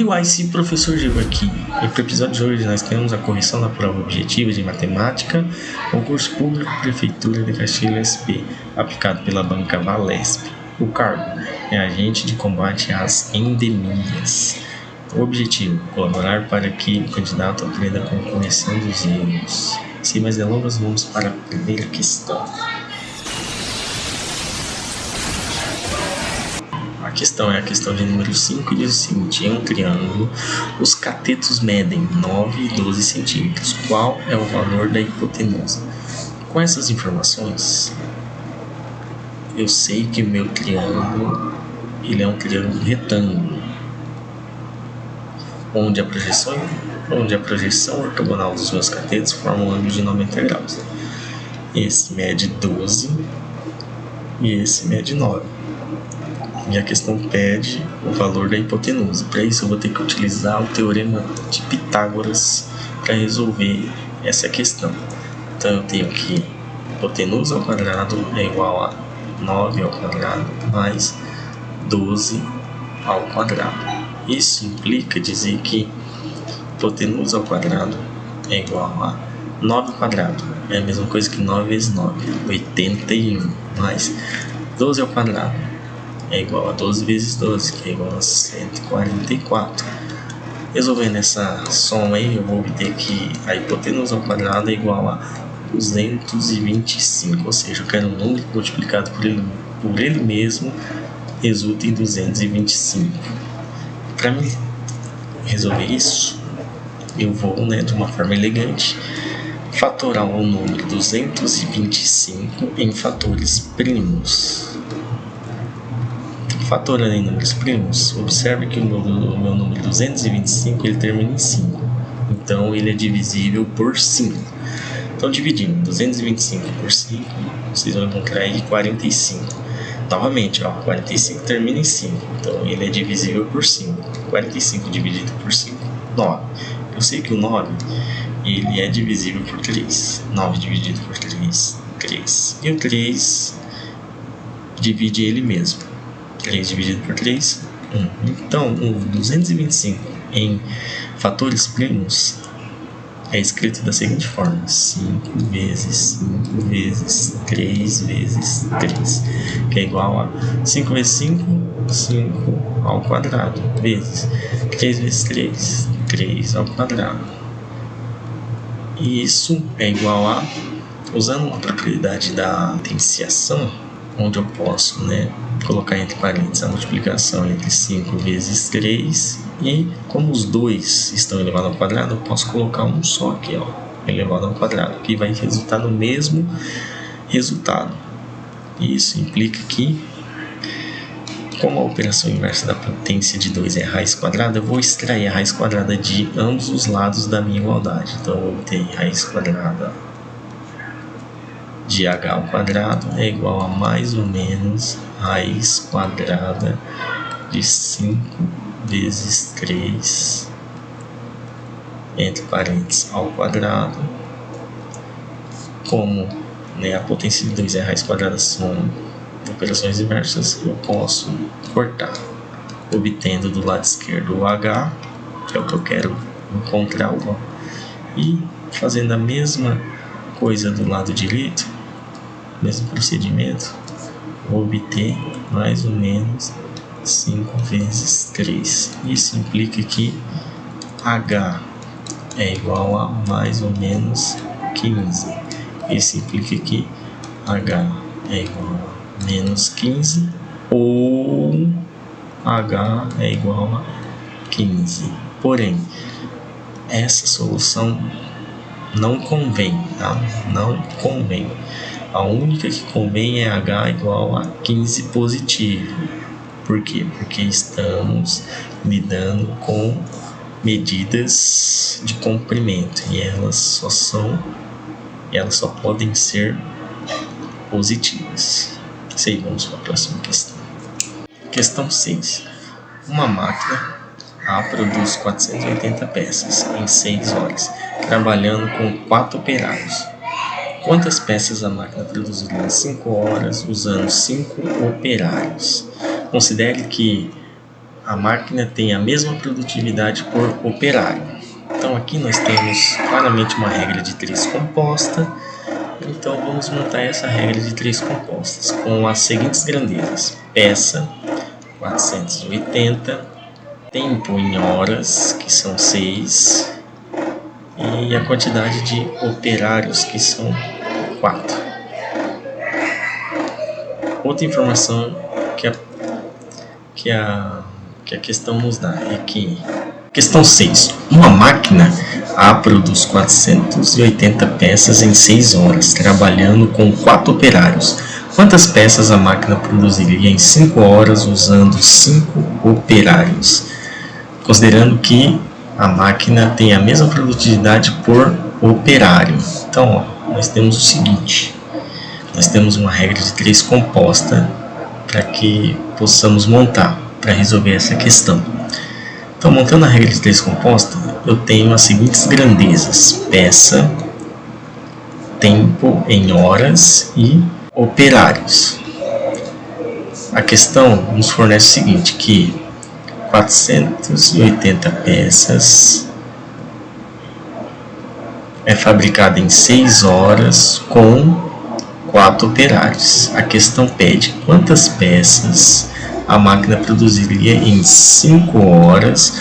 uai, se o professor Diego aqui. E para o episódio de hoje nós temos a correção da prova objetiva de matemática, concurso público, Prefeitura de Castilho SP, aplicado pela banca Valesp. O cargo é agente de combate às endemias. O objetivo, colaborar para que o candidato aprenda com a correção dos erros. Sem mais delongas, vamos para a primeira questão. A questão é a questão de número 5 e diz o seguinte: em um triângulo, os catetos medem 9 e 12 centímetros. Qual é o valor da hipotenusa? Com essas informações, eu sei que o meu triângulo ele é um triângulo retângulo, onde a projeção ortogonal dos meus catetos forma um ângulo de 90 graus. Esse mede 12 e esse mede 9. E a questão pede o valor da hipotenusa. Para isso eu vou ter que utilizar o teorema de Pitágoras para resolver essa questão. Então eu tenho que hipotenusa ao quadrado é igual a 9 ao quadrado mais 12 ao quadrado. Isso implica dizer que hipotenusa ao quadrado é igual a 9 ao quadrado. É a mesma coisa que 9 vezes 9, 81, mais 12 ao quadrado é igual a 12 vezes 12, que é igual a 144. Resolvendo essa soma aí, eu vou obter que a hipotenusa ao quadrado é igual a 225, ou seja, eu quero um número multiplicado por ele mesmo resulta em 225. Para mim resolver isso, eu vou, de uma forma elegante, fatorar o número 225 em fatores primos. Fatorando em números primos, observe que o meu número 225 ele termina em 5, então ele é divisível por 5. Então, dividindo 225 por 5, vocês vão encontrar aí 45. Novamente, 45 termina em 5, então ele é divisível por 5. 45 dividido por 5, 9. Eu sei que o 9 ele é divisível por 3. 9 dividido por 3, 3. E o 3 divide ele mesmo. 3 dividido por 3, 1. Então, o 225 em fatores primos é escrito da seguinte forma: 5 vezes 5 vezes 3 vezes 3, que é igual a 5 vezes 5, 5 ao quadrado, vezes 3 vezes 3, 3 ao quadrado. E isso é igual a, usando uma propriedade da potenciação, onde eu posso, colocar entre parênteses a multiplicação entre 5 vezes 3, e como os dois estão elevados ao quadrado, eu posso colocar um só aqui, elevado ao quadrado, que vai resultar no mesmo resultado. E isso implica que, como a operação inversa da potência de 2 é raiz quadrada, eu vou extrair a raiz quadrada de ambos os lados da minha igualdade. Então eu vou ter raiz quadrada de h ao quadrado é igual a mais ou menos raiz quadrada de 5 vezes 3, entre parênteses, ao quadrado. Como a potência de 2 é raiz quadrada, são operações inversas, eu posso cortar, obtendo do lado esquerdo o h, que é o que eu quero encontrar, e fazendo a mesma coisa do lado direito, mesmo procedimento, vou obter mais ou menos 5 vezes 3. Isso implica que h é igual a mais ou menos 15. Isso implica que h é igual a menos 15 ou h é igual a 15. Porém, essa solução não convém, Não convém. A única que convém é h igual a 15 positivo. Por quê? Porque estamos lidando com medidas de comprimento e elas só podem ser positivas. Isso aí, vamos para a próxima questão. Questão 6. Uma máquina A produz 480 peças em 6 horas, trabalhando com 4 operários. Quantas peças a máquina produziria em 5 horas usando 5 operários? Considere que a máquina tem a mesma produtividade por operário. Então aqui nós temos claramente uma regra de 3 composta. Então vamos montar essa regra de 3 compostas com as seguintes grandezas: peça 480, tempo em horas, que são 6, e a quantidade de operários, que são 4. Outra informação que a questão nos dá é que, questão 6, uma máquina A produz 480 peças em 6 horas, trabalhando com 4 operários. Quantas peças a máquina produziria em 5 horas usando 5 operários? Considerando que a máquina tem a mesma produtividade por operário. Então, nós temos o seguinte: nós temos uma regra de 3 composta para que possamos montar, para resolver essa questão. Então, montando a regra de 3 composta, eu tenho as seguintes grandezas: peça, tempo em horas e operários. A questão nos fornece o seguinte, que 480 peças é fabricada em 6 horas com 4 operários. A questão pede quantas peças a máquina produziria em 5 horas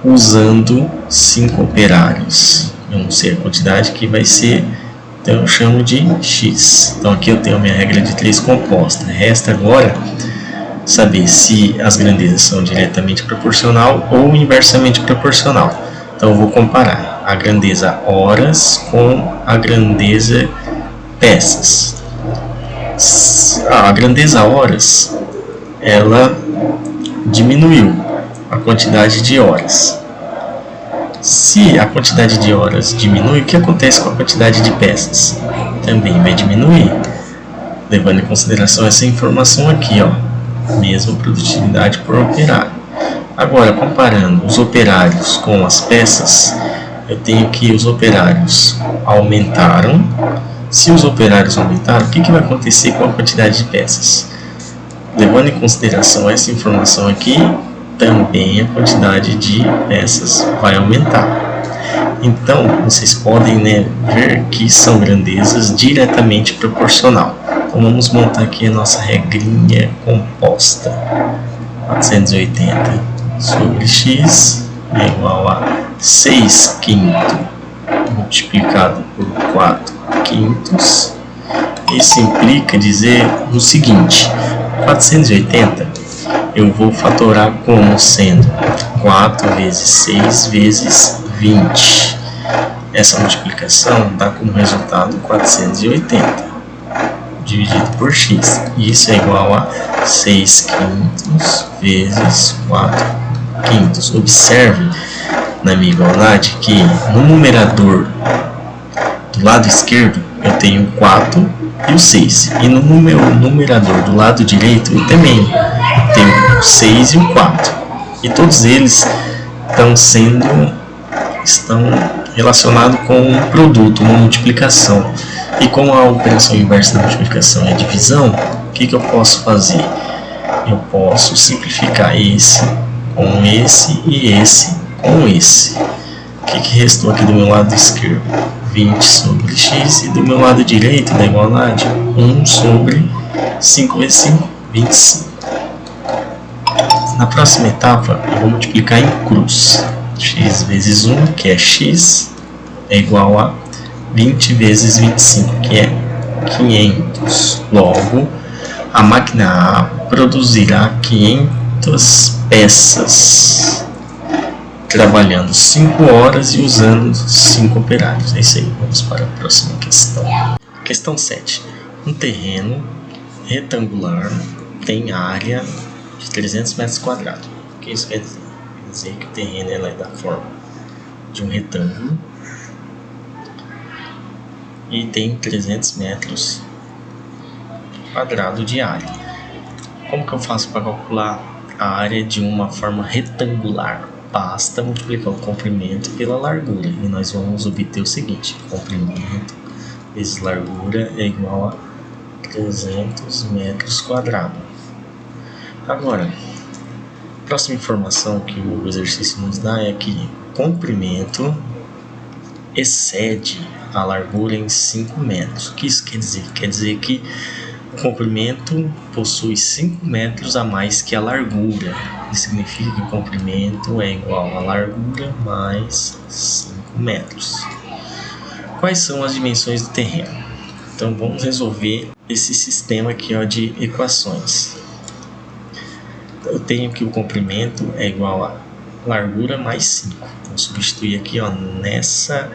usando 5 operários. Eu não sei a quantidade que vai ser, então eu chamo de X. Então aqui eu tenho a minha regra de 3 composta. Resta agora saber se as grandezas são diretamente proporcional ou inversamente proporcional. Então eu vou comparar a grandeza horas com a grandeza peças. A grandeza horas, ela diminuiu a quantidade de horas. Se a quantidade de horas diminui, o que acontece com a quantidade de peças? Também vai diminuir, levando em consideração essa informação aqui, ó, mesma produtividade por operário. Agora, comparando os operários com as peças, eu tenho que os operários aumentaram. Se os operários aumentaram, o que vai acontecer com a quantidade de peças? Levando em consideração essa informação aqui, também a quantidade de peças vai aumentar. Então, vocês podem, ver que são grandezas diretamente proporcional. Então, vamos montar aqui a nossa regrinha composta. 480 sobre x é igual a 6 quintos multiplicado por 4 quintos. Isso implica dizer o seguinte: 480 eu vou fatorar como sendo 4 vezes 6 vezes 20. Essa multiplicação dá como resultado 480 dividido por x. Isso é igual a 6 quintos vezes 4 quintos. Observe na minha igualdade que no numerador do lado esquerdo eu tenho 4 e o 6. E no meu numerador do lado direito eu também tenho o 6 e o 4. E todos eles estão relacionados com um produto, uma multiplicação. E como a operação inversa da multiplicação é divisão, o que eu posso fazer? Eu posso simplificar esse com esse e esse com esse. O que restou aqui do meu lado esquerdo? 20 sobre x, e do meu lado direito da igualdade 1 sobre 5 vezes 5, 25. Na próxima etapa eu vou multiplicar em cruz. X vezes 1, que é x, é igual a 20 vezes 25, que é 500. Logo, a máquina A produzirá 500 peças, trabalhando 5 horas e usando 5 operários. É isso aí, vamos para a próxima questão. Questão 7. Um terreno retangular tem área de 300 metros quadrados. O que isso quer dizer? Quer dizer que o terreno é da forma de um retângulo e tem 300 metros quadrados de área. Como que eu faço para calcular a área de uma forma retangular? Basta multiplicar o comprimento pela largura e nós vamos obter o seguinte: comprimento vezes largura é igual a 300 metros quadrados. Agora, próxima informação que o exercício nos dá é que o comprimento excede a largura em 5 metros. O que isso quer dizer? Quer dizer que o comprimento possui 5 metros a mais que a largura. Isso significa que o comprimento é igual à largura mais 5 metros. Quais são as dimensões do terreno? Então vamos resolver esse sistema aqui, ó, de equações. Eu tenho que o comprimento é igual a largura mais 5. Vou substituir aqui, ó, nessa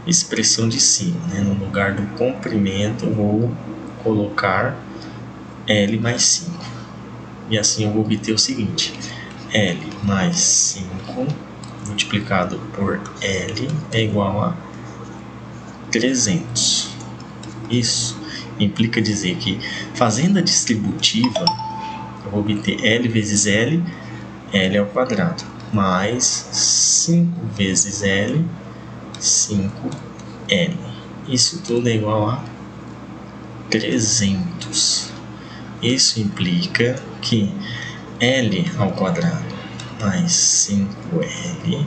expressão de cima, né? No lugar do comprimento eu vou colocar L mais 5. E assim eu vou obter o seguinte: L mais 5 multiplicado por L é igual a 300. Isso implica dizer que, fazendo a distributiva, eu vou obter L vezes L, L ao quadrado, mais 5 vezes L, 5L. Isso tudo é igual a 300. Isso implica que L ao quadrado mais 5L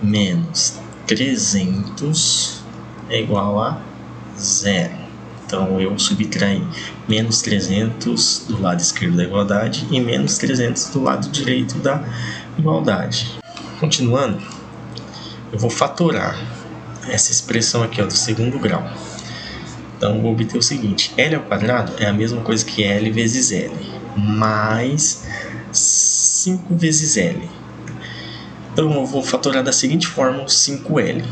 menos 300 é igual a 0. Então eu subtraí menos 300 do lado esquerdo da igualdade e menos 300 do lado direito da igualdade. Continuando, eu vou fatorar essa expressão aqui, ó, do segundo grau. Então eu vou obter o seguinte: L ao quadrado é a mesma coisa que L vezes L, mais 5 vezes L. Então eu vou fatorar da seguinte forma o 5L.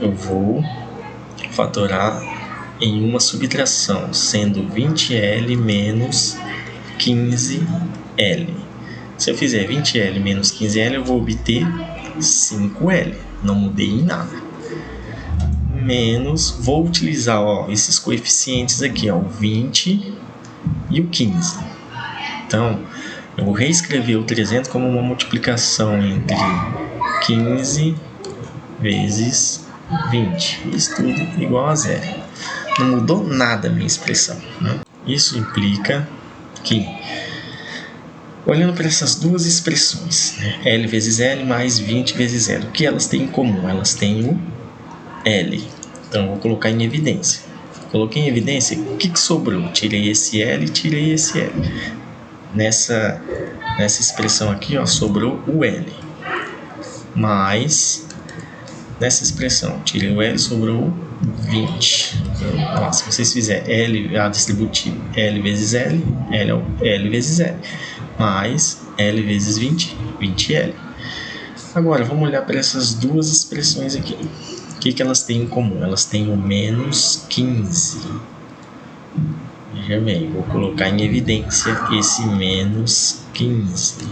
Eu vou fatorar em uma subtração, sendo 20L menos 15L. Se eu fizer 20L menos 15L, eu vou obter 5L. Não mudei em nada. Menos, vou utilizar, ó, esses coeficientes aqui, ó, o 20 e o 15. Então, eu vou reescrever o 300 como uma multiplicação entre 15 vezes 20. Isso tudo igual a 0. Não mudou nada a minha expressão, né? Isso implica que, olhando para essas duas expressões, né, L vezes L mais 20 vezes L, o que elas têm em comum? Elas têm o L. Então eu vou colocar em evidência. Coloquei em evidência, o que sobrou? Tirei esse L e tirei esse L. Nessa expressão aqui, ó, sobrou o L. Mas nessa expressão, tirei o L e sobrou 20. Então, se vocês fizerem L a distributiva, L vezes L, L vezes L, mais L vezes 20, 20L. Agora, vamos olhar para essas duas expressões aqui. O que elas têm em comum? Elas têm o menos 15. Veja bem, vou colocar em evidência esse menos 15.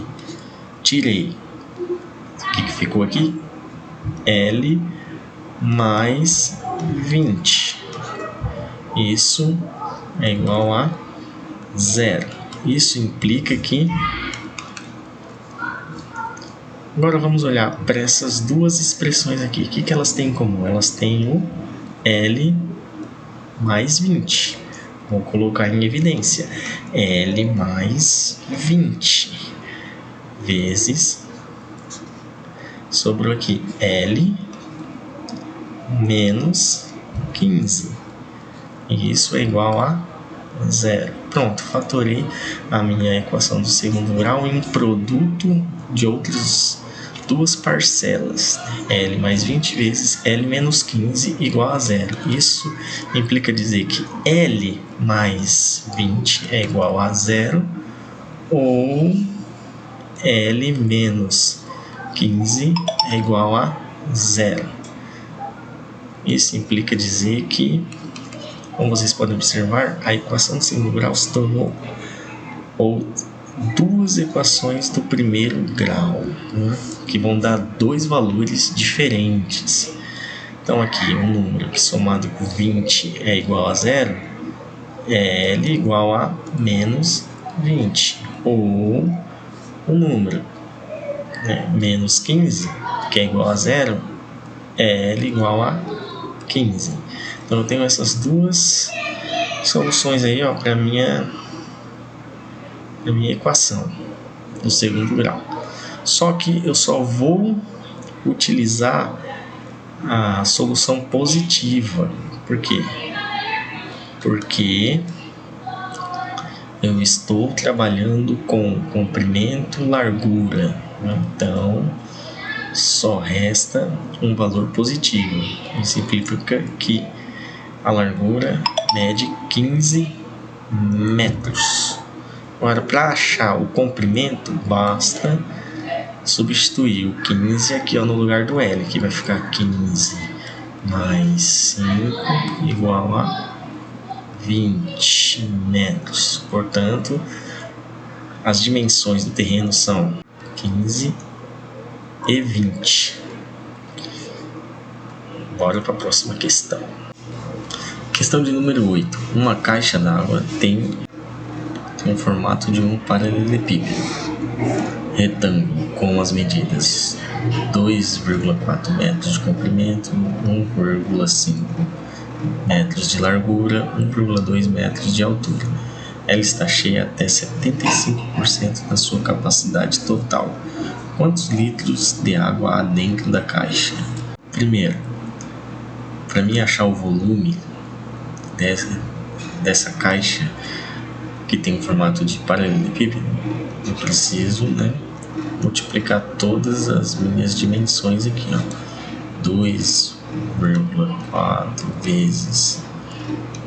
Tirei. O que ficou aqui? L mais 20. Isso é igual a 0. Isso implica que... Agora vamos olhar para essas duas expressões aqui. O que elas têm em comum? Elas têm o L mais 20. Vou colocar em evidência. L mais 20 vezes... Sobrou aqui L menos 15. E isso é igual a 0. Pronto, fatorei a minha equação do segundo grau em produto de outras duas parcelas. L mais 20 vezes L menos 15 igual a 0. Isso implica dizer que L mais 20 é igual a 0 ou L menos 15 é igual a 0. Isso implica dizer que, como vocês podem observar, a equação do segundo grau se tornou duas equações do primeiro grau, né, que vão dar dois valores diferentes. Então aqui um número que somado com 20 é igual a 0 é L igual a menos 20. Ou um número, né, menos 15, que é igual a 0, é L igual a 15. Então eu tenho essas duas soluções aí, ó, para minha equação. do segundo grau. Só que eu só vou utilizar a solução positiva. Por quê? Porque eu estou trabalhando com comprimento, largura. Então, só resta um valor positivo. Isso significa que a largura mede 15 metros. Agora, para achar o comprimento, basta substituir o 15 aqui no lugar do L, que vai ficar 15 mais 5 igual a 20 metros. Portanto, as dimensões do terreno são 15 e 20. Bora para a próxima questão. Questão de número 8. Uma caixa d'água tem o formato de um paralelepípedo retângulo com as medidas 2,4 metros de comprimento, 1,5 metros de largura, 1,2 metros de altura. Ela está cheia até 75% da sua capacidade total. Quantos litros de água há dentro da caixa? Primeiro, para mim achar o volume dessa caixa que tem um formato de paralelepípedo, eu preciso, multiplicar todas as minhas dimensões aqui, 2,4 vezes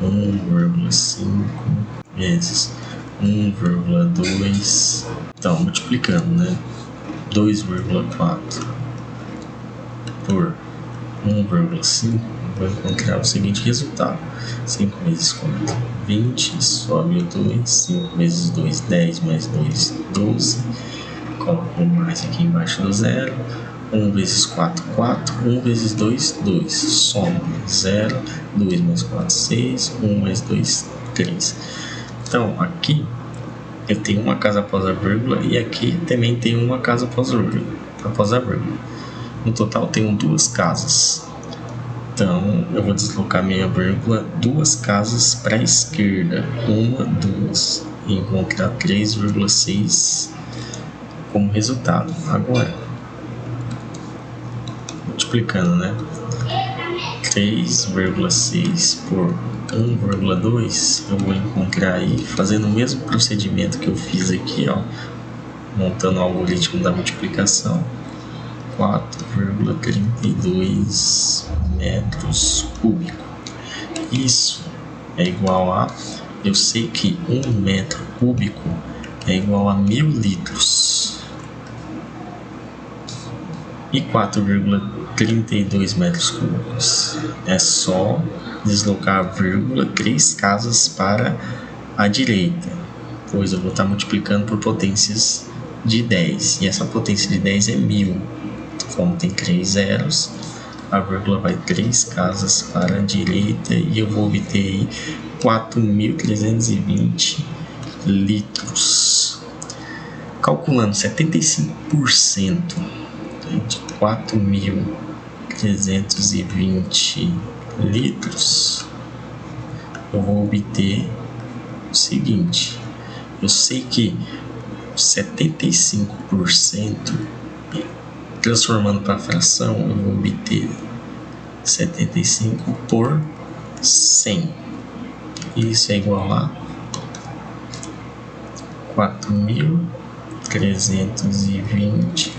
1,5 vezes 1,2. Então, multiplicando, 2,4 por 1,5, vou encontrar o seguinte resultado: 5 vezes 4, 20, sobe o 2, 5 vezes 2, 10, mais 2, 12, coloco mais aqui embaixo do zero, 1 vezes 4, 4, 1 vezes 2, 2, soma 0, 2 mais 4, 6, 1 mais 2, 3. Então, aqui eu tenho uma casa após a vírgula e aqui também tem uma casa após a vírgula. No total tenho duas casas. Então, eu vou deslocar minha vírgula 2 casas para a esquerda. 1, 2. E encontrar 3,6 como resultado. Agora, multiplicando, 3,6 por 1,2, eu vou encontrar aí, fazendo o mesmo procedimento que eu fiz aqui, montando o algoritmo da multiplicação, 4,32 metros cúbicos. Isso é igual a, eu sei que 1 metro cúbico é igual a 1000 litros. E 4,32 metros cúbicos é só deslocar a vírgula 3 casas para a direita, pois eu vou estar multiplicando por potências de 10, e essa potência de 10 é 1000. Como tem 3 zeros, a vírgula vai 3 casas para a direita e eu vou obter aí 4.320 litros. Calculando 75% de 4.320 litros, eu vou obter o seguinte: eu sei que 75%, transformando para fração, eu vou obter 75 por 100. Isso é igual a 4.320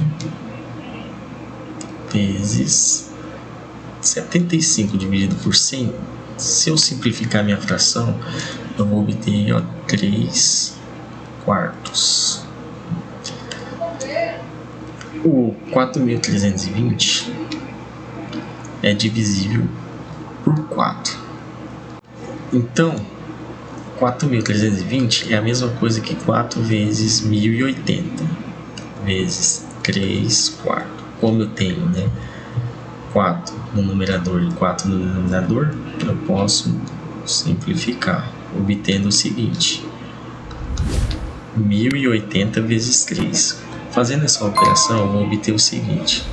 vezes 75 dividido por 100. Se eu simplificar minha fração, eu vou obter 3 quartos. O 4.320 é divisível por 4. Então, 4.320 é a mesma coisa que 4 vezes 1080 vezes 3 quartos. Como eu tenho 4 no numerador e 4 no denominador, eu posso simplificar, obtendo o seguinte: 1080 vezes 3. Fazendo essa operação, eu vou obter o seguinte: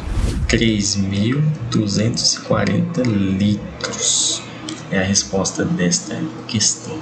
3.240 litros é a resposta desta questão.